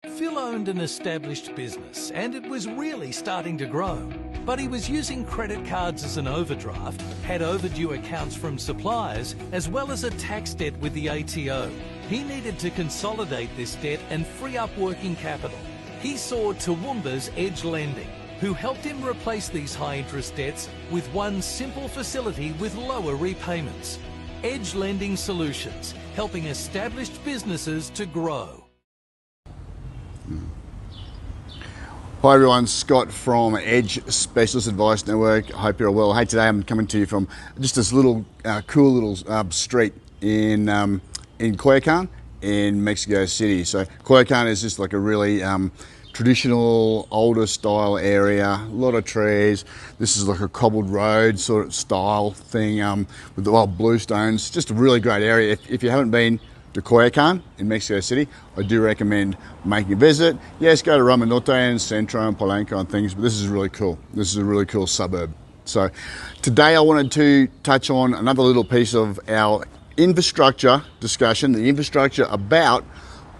Phil owned an established business and it was really starting to grow. But he was using credit cards as an overdraft, had overdue accounts from suppliers, as well as a tax debt with the ATO. He needed to consolidate this debt and free up working capital. He saw Toowoomba's Edge Lending, who helped him replace these high-interest debts with one simple facility with lower repayments. Edge Lending Solutions, helping established businesses to grow. Hi everyone, Scott from Edge Specialist Advice Network. I hope you're well. Hey, today I'm coming to you from just this little cool little street in Coyoacán in Mexico City. So Coyoacán is just like a really traditional, older style area, a lot of trees. This is like a cobbled road sort of style thing with the old bluestones. Just a really great area. If you haven't been to Coyoacán in Mexico City, I do recommend making a visit. Yes, go to Roma Norte and Centro and Polanco and things, but this is really cool. This is a really cool suburb. So today I wanted to touch on another little piece of our infrastructure discussion, the infrastructure about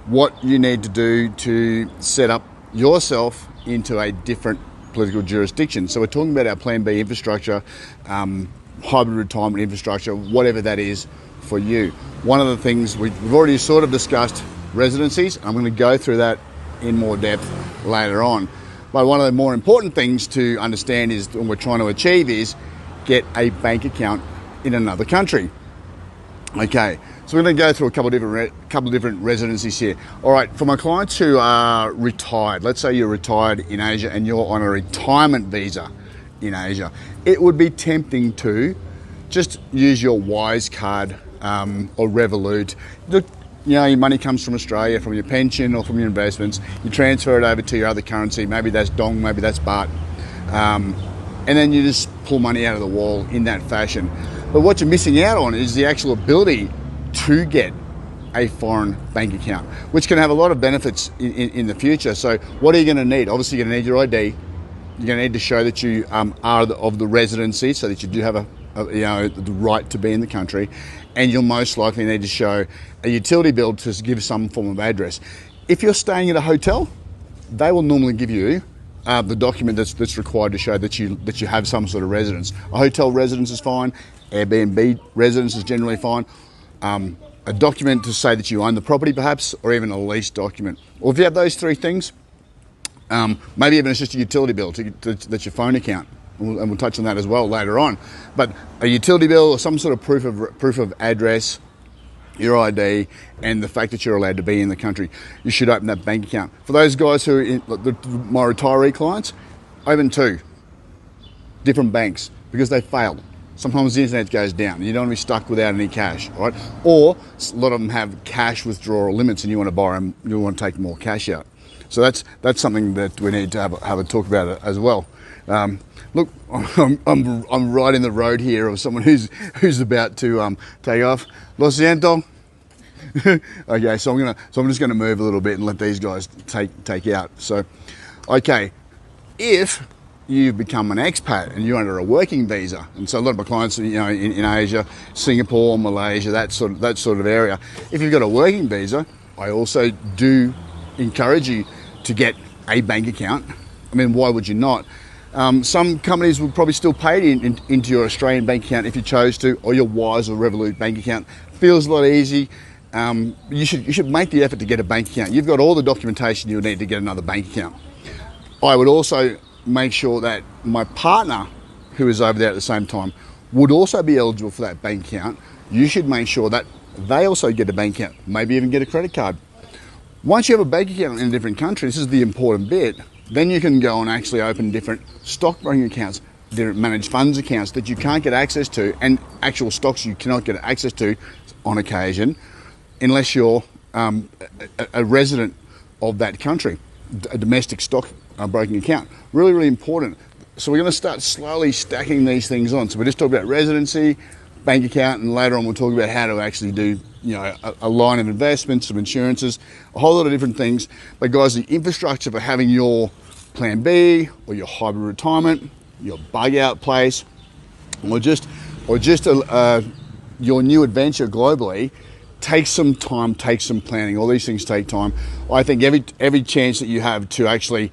what you need to do to set up yourself into a different political jurisdiction. So we're talking about our Plan B infrastructure, hybrid retirement infrastructure, whatever that is for you. One of the things we've already sort of discussed, residencies. I'm going to go through that in more depth later on. But one of the more important things to understand is, what we're trying to achieve is get a bank account in another country. Okay, so we're going to go through a couple of different residencies here. All right, for my clients who are retired, let's say you're retired in Asia and you're on a retirement visa in Asia, it would be tempting to just use your Wise card or Revolut. You know, your money comes from Australia, from your pension or from your investments. You transfer it over to your other currency. Maybe that's Dong, maybe that's Baht. And then you just pull money out of the wall in that fashion. But what you're missing out on is the actual ability to get a foreign bank account, which can have a lot of benefits in the future. So what are you going to need? Obviously, you're going to need your ID. You're going to need to show that you are of the residency, so that you do have the right to be in the country. And you'll most likely need to show a utility bill to give some form of address. If you're staying at a hotel, they will normally give you the document that's required to show that you have some sort of residence. A hotel residence is fine. Airbnb residence is generally fine. A document to say that you own the property perhaps, or even a lease document. Or if you have those three things, maybe even it's just a utility bill that's your phone account. And we'll touch on that as well later on. But a utility bill or some sort of proof of address, your ID, and the fact that you're allowed to be in the country, you should open that bank account. For those guys who are my retiree clients, open 2 different banks because they failed. Sometimes the internet goes down. You don't want to be stuck without any cash, right? Or a lot of them have cash withdrawal limits, and you want to borrow them, you want to take more cash out. So that's something that we need to have a talk about as well. Look, I'm right in the road here of someone who's about to take off. Lo siento. Okay, so I'm just gonna move a little bit and let these guys take out. So, okay, if you've become an expat and you're under a working visa, and so a lot of my clients, in Asia, Singapore, Malaysia, that sort of area, if you've got a working visa, I also do encourage you to get a bank account. I mean, why would you not? Some companies will probably still pay it into your Australian bank account if you chose to, or your Wise or Revolut bank account. Feels a lot easy. You should make the effort to get a bank account. You've got all the documentation you'll need to get another bank account. I would also make sure that my partner, who is over there at the same time, would also be eligible for that bank account. You should make sure that they also get a bank account, maybe even get a credit card. Once you have a bank account in a different country, this is the important bit, then you can go and actually open different stockbroking accounts, different managed funds accounts that you can't get access to, and actual stocks you cannot get access to on occasion unless you're a resident of that country, a domestic stock broking account. Really, really important. So we're going to start slowly stacking these things on. So we just talked about residency, bank account, and later on we'll talk about how to actually do a line of investments, some insurances, a whole lot of different things. But guys, the infrastructure for having your Plan B or your hybrid retirement, your bug out place, or just your new adventure globally take some time, take some planning. All these things take time. I think every chance that you have to actually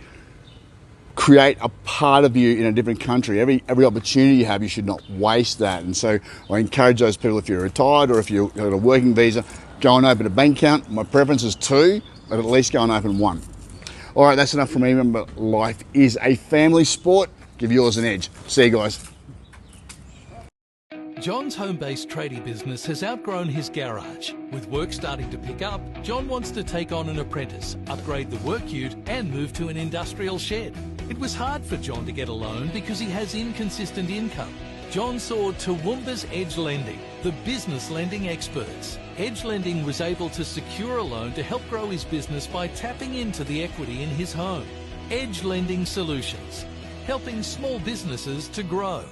create a part of you in a different country, every opportunity you have, you should not waste that. And so I encourage those people, if you're retired or if you're on a working visa, go and open a bank account. My preference is 2, but at least go and open 1. All right, that's enough from me. Remember, life is a family sport. Give yours an edge. See you guys. John's home-based tradie business has outgrown his garage. With work starting to pick up, John wants to take on an apprentice, upgrade the work ute and move to an industrial shed. It was hard for John to get a loan because he has inconsistent income. John saw Toowoomba's Edge Lending, the business lending experts. Edge Lending was able to secure a loan to help grow his business by tapping into the equity in his home. Edge Lending Solutions, helping small businesses to grow.